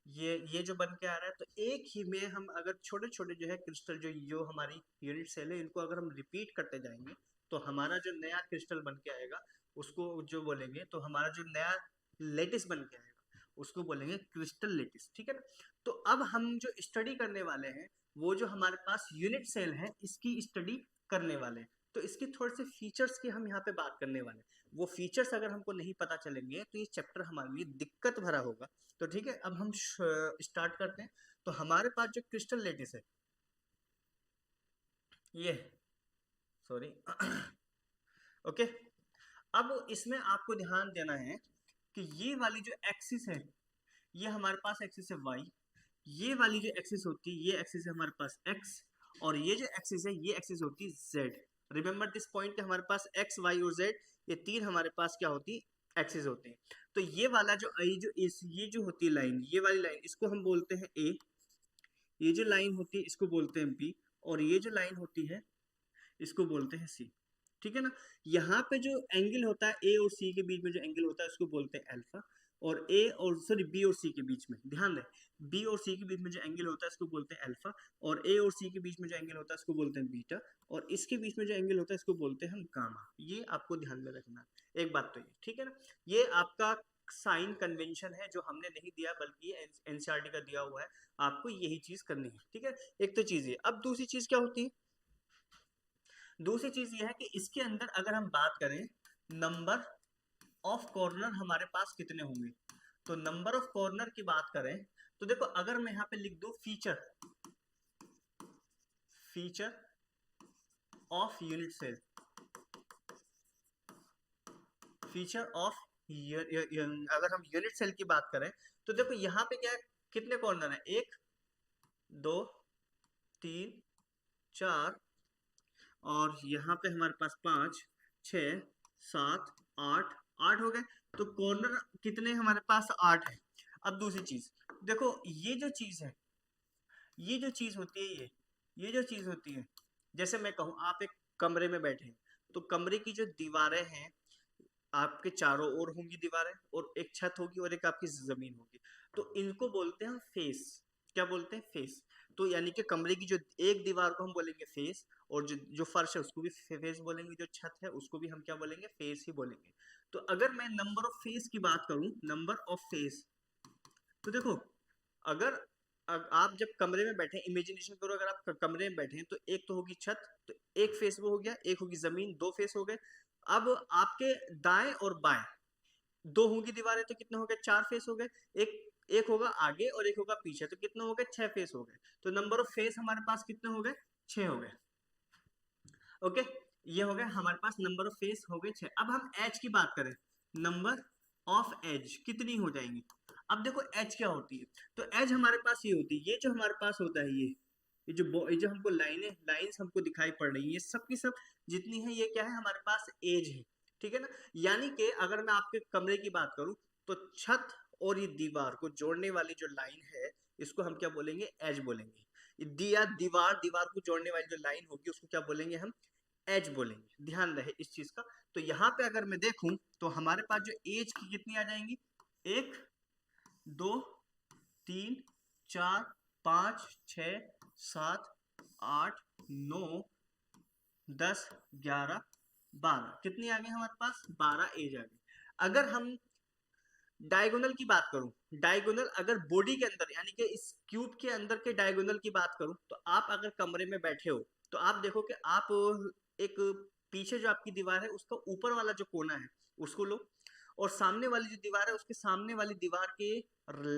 ये जो बन के आ रहा है। तो एक ही में हम अगर छोटे छोटे जो है क्रिस्टल, जो हमारी यूनिट सेल है, इनको अगर हम रिपीट करते जाएंगे, तो हमारा जो नया क्रिस्टल बन के आएगा उसको जो बोलेंगे, तो हमारा जो नया लेटिस बन के आएगा उसको बोलेंगे क्रिस्टल लेटिस, ठीक है ना। तो अब हम जो स्टडी करने वाले हैं, वो जो हमारे पास यूनिट सेल है इसकी स्टडी करने वाले हैं। तो इसके थोड़े से फीचर्स की हम यहाँ पे बात करने वाले हैं। वो फीचर्स अगर हमको नहीं पता चलेंगे तो ये चैप्टर हमारे लिए दिक्कत भरा होगा। तो ठीक है, अब हम स्टार्ट करते हैं। तो हमारे पास जो क्रिस्टल लेटिस है, ये, सॉरी ओके, अब इसमें आपको ध्यान देना है कि ये वाली जो एक्सिस है, ये हमारे पास एक्सिस है वाई, ये वाली जो एक्सिस होती है, ये एक्सिस है हमारे पास एक्स, और ये जो एक्सिस है ये एक्सिस होती है जेड। रिमेंबर दिस पॉइंट, हमारे पास एक्स वाई और जेड, ये तीन हमारे पास क्या होती है, एक्सिस होते हैं। तो ये वाला जो ये जो होती है लाइन, ये वाली लाइन, इसको हम बोलते हैं ए, ये जो लाइन होती है इसको बोलते हैं बी, और ये जो लाइन होती है इसको बोलते हैं सी, ठीक है ना। यहाँ पे जो एंगल होता है ए और सी के बीच में, जो एंगल होता है उसको बोलते हैं अल्फा, और ए और सॉरी बी और सी के बीच में, ध्यान दें, बी और सी के बीच में जो एंगल होता है इसको बोलते हैं अल्फा, और ए और सी के बीच में जो एंगल होता है इसको बोलते हैं बीटा, और इसके बीच में जो एंगल होता है इसको बोलते हैं हम गामा। ये आपको ध्यान में रखना, एक बात तो ये, ठीक है ना। ये आपका साइन कन्वेंशन है जो हमने नहीं दिया, बल्कि एनसीईआरटी का दिया हुआ है, आपको यही चीज करनी है, ठीक है। एक तो चीज है, अब दूसरी चीज क्या होती है, दूसरी चीज ये है कि इसके अंदर अगर हम बात करें नंबर ऑफ कॉर्नर हमारे पास कितने होंगे, तो नंबर ऑफ कॉर्नर की बात करें तो देखो अगर मैं यहाँ पे लिख दूं feature feature of unit cell, feature of अगर हम यूनिट सेल की बात करें तो देखो यहाँ पे क्या है, कितने कॉर्नर है, 1 2 3 4 और यहाँ पे हमारे पास 5 6 7 8 8 हो गए, तो कॉर्नर कितने हमारे पास 8 है। अब दूसरी चीज देखो ये जो चीज है, ये जो चीज होती है, ये जो चीज होती है, जैसे मैं कहूँ आप एक कमरे में बैठे हैं तो कमरे की जो दीवारें हैं आपके चारों ओर होंगी दीवारें, और एक छत होगी और एक आपकी जमीन होगी, तो इनको बोलते हैं फेस। क्या बोलते हैं, फेस। तो यानी कि कमरे की जो एक दीवार को हम बोलेंगे फेस, और जो जो फर्श है उसको भी फेस बोलेंगे, जो छत है उसको भी हम क्या बोलेंगे, फेस ही बोलेंगे। तो अगर मैं नंबर ऑफ फेस की बात करूं, नंबर ऑफ फेस, तो देखो अगर आप जब कमरे में बैठे, इमेजिनेशन करो अगर आप कमरे में बैठे हैं तो एक तो होगी छत, तो एक फेस वो हो गया, एक होगी जमीन, दो फेस हो गए। अब आपके दाएं और बाएं दो होंगी दीवारें, तो कितने हो गए, 4 फेस हो गए। एक एक होगा आगे और एक होगा पीछे, तो कितने हो गए, 6 फेस हो गए। तो नंबर ऑफ फेस हमारे पास कितने हो गए, 6 हो गए। ओके, ये हो गया हमारे पास नंबर ऑफ फेस हो गए 6। अब हम एज की बात करें, नंबर ऑफ एज कितनी हो जाएंगी। अब देखो एज क्या होती है, तो एज हमारे पास ये होती है, ये जो हमारे पास होता है, ये जो हमको लाइंस हमको दिखाई पड़ रही है, ये सब की सब जितनी है ये क्या है, हमारे पास एज है। ठीक है ना, यानी कि अगर मैं आपके कमरे की बात करूं तो छत और ये दीवार को जोड़ने वाली जो लाइन है इसको हम क्या बोलेंगे, एज बोलेंगे। दीवार दीवार को जोड़ने वाली जो लाइन होगी उसको क्या बोलेंगे, हम एज बोलेंगे। ध्यान रहे इस चीज का। तो यहाँ पे अगर मैं देखूं तो हमारे पास जो एज की कितनी आ जाएंगी, 1 2 3 4 5 6 7 8 9 10 11 12, कितनी आ गई हमारे पास, 12 एज आ गई। अगर हम डायगोनल की बात करूं, डायगोनल अगर बॉडी के अंदर यानी कि इस क्यूब के अंदर के डायगोनल की बात करूं, तो आप अगर कमरे में बैठे हो तो आप देखो कि आप एक पीछे जो आपकी दीवार है उसका ऊपर वाला जो कोना है उसको लो, और सामने वाली जो दीवार है उसके सामने वाली दीवार के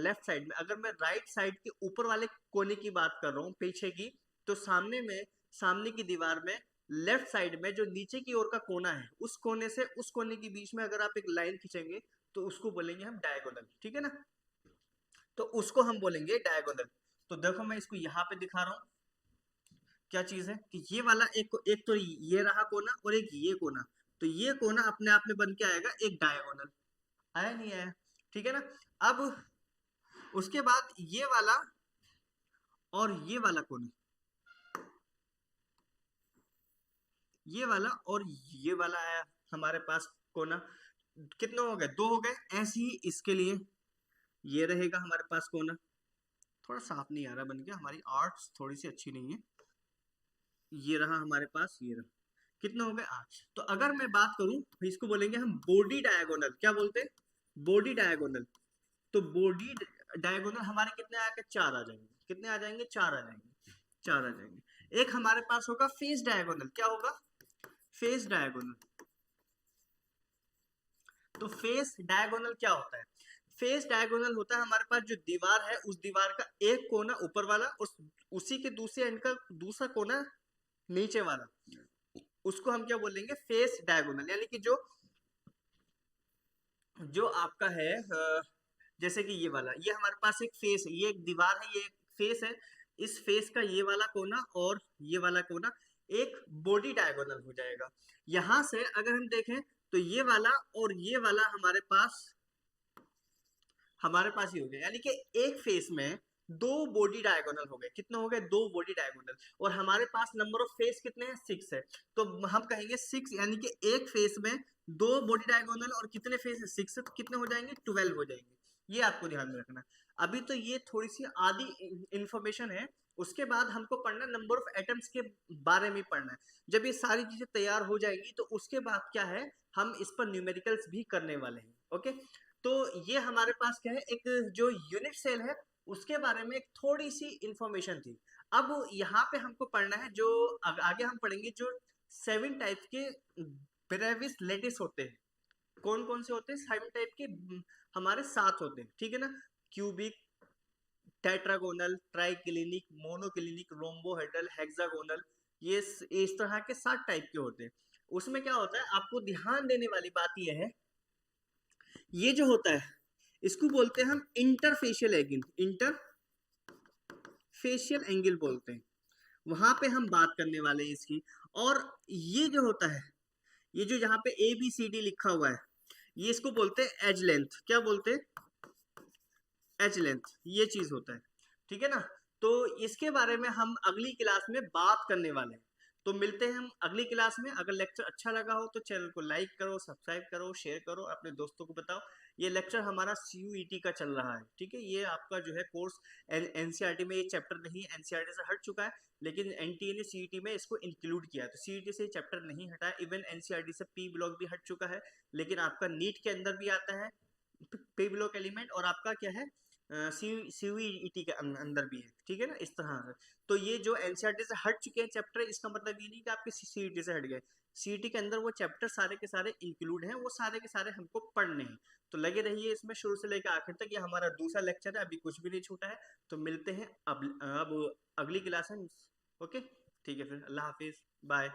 लेफ्ट साइड में, अगर मैं राइट साइड के ऊपर वाले कोने की बात कर रहा हूँ पीछे की, तो सामने की दीवार में लेफ्ट साइड में जो नीचे की ओर का कोना है उस कोने से उस कोने के बीच में अगर आप एक लाइन खींचेंगे तो उसको बोलेंगे हम डायगोनल। ठीक है ना, तो उसको हम बोलेंगे डायगोनल। तो देखो मैं इसको यहाँ पे दिखा रहा हूँ, क्या चीज है कि ये वाला एक तो ये रहा कोना और एक ये कोना, तो ये कोना अपने आप में बन के आएगा एक डायगोनल। आया नहीं आया, ठीक है ना। अब उसके बाद ये वाला और ये वाला कोना, ये वाला और ये वाला आया हमारे पास कोना, कितने हो गए, 2 हो गए। ऐसे ही इसके लिए ये रहेगा हमारे पास कोना, थोड़ा साफ नहीं आ रहा बन के, हमारी आर्ट्स थोड़ी सी अच्छी नहीं है। ये रहा हमारे पास, ये रहा, कितना हो गए 8। तो अगर मैं बात करूं तो इसको बोलेंगे हम बॉडी डायगोनल। क्या बोलते हैं, बॉडी डायगोनल। तो बॉडी डायगोनल हमारे कितने आएंगे, 4 आ जाएंगे। कितने आ जाएंगे, 4 आ जाएंगे, 4 आ जाएंगे। एक हमारे पास होगा फेस डायगोनल। क्या होगा, फेस डायगोनल। तो फेस डायगोनल क्या होता है, फेस डायगोनल होता है हमारे पास जो दीवार है उस दीवार का एक कोना ऊपर वाला, उसी के दूसरे एंड का दूसरा कोना नीचे वाला, उसको हम क्या बोलेंगे, फेस डायगोनल। यानी कि जो जो आपका है जैसे कि ये वाला, ये हमारे पास एक फेस है, ये एक दीवार है, ये एक फेस है। इस फेस का ये वाला कोना और ये वाला कोना एक बॉडी डायगोनल हो जाएगा। यहां से अगर हम देखें तो ये वाला और ये वाला हमारे पास ही हो गया, यानी कि एक फेस में 2 बॉडी डायगोनल हो गए। कितने हो गए, 2 बॉडी डायगोनल। और हमारे पास नंबर ऑफ फेस कितने हैं, 6 है। तो हम कहेंगे 6, यानी कि एक फेस में 2 बॉडी डायगोनल और कितने फेस है, 6 है, तो कितने हो जाएंगे, 12 हो जाएंगे। ये आपको ध्यान में रखना। अभी तो ये थोड़ी सी आधी इंफॉर्मेशन है, उसके बाद हमको पढ़ना नंबर ऑफ एटम्स के बारे में पढ़ना है। जब ये सारी चीजें तैयार हो जाएगी तो उसके बाद क्या है, हम इस पर न्यूमेरिकल्स भी करने वाले हैं। ओके, तो ये हमारे पास क्या है, एक जो यूनिट सेल है उसके बारे में एक थोड़ी सी इंफॉर्मेशन थी। अब यहाँ पे हमको पढ़ना है जो आगे हम पढ़ेंगे जो 7 टाइप के ब्रेविस लेटिस होते हैं। कौन कौन से होते हैं? 7 टाइप के हमारे 7 होते हैं, ठीक है ना। Cubic, tetragonal, triclinic, monoclinic, rhombohedral, hexagonal, ये इस तरह के 7 टाइप के होते हैं। उसमें क्या होता है, आपको ध्यान देने वाली बात यह है, ये जो होता है इसको बोलते हैं हम इंटरफेशियल एंगल, इंटरफेशियल एंगल बोलते हैं। वहां पे हम बात करने वाले हैं इसकी। और ये जो होता है, ये जो यहाँ पे ABCD लिखा हुआ है, ये इसको बोलते हैं एज लेंथ। क्या बोलते हैं? एज लेंथ, ये चीज होता है, ठीक है ना। तो इसके बारे में हम अगली क्लास में बात करने वाले हैं। तो मिलते हैं हम अगली क्लास में। अगर लेक्चर अच्छा लगा हो तो चैनल को लाइक करो, सब्सक्राइब करो, शेयर करो, अपने दोस्तों को बताओ। ये लेक्चर हमारा CUET का चल रहा है, ठीक है। ये आपका जो है कोर्स NCERT में ये चैप्टर नहीं है, NCERT से हट चुका है, लेकिन NTA ने CET में इसको इंक्लूड किया है। तो CET से चैप्टर नहीं हटा है, इवन NCERT से P ब्लॉक भी हट चुका है, लेकिन आपका नीट के अंदर भी आता है P ब्लॉक एलिमेंट, और आपका क्या है CUET के अंदर भी है, ठीक है ना, इस तरह से। तो ये जो NCERT से हट चुके हैं चैप्टर, इसका मतलब ये नहीं कि आपके CET से हट गए। CET के अंदर वो चैप्टर सारे के सारे इंक्लूड हैं, वो सारे के सारे हमको पढ़ने हैं। तो लगे रहिए इसमें शुरू से लेकर आखिर तक। ये हमारा दूसरा लेक्चर है, अभी कुछ भी नहीं छूटा है। तो मिलते हैं अब अगली क्लास में। ओके, ठीक है, फिर अल्लाह हाफिज, बाय।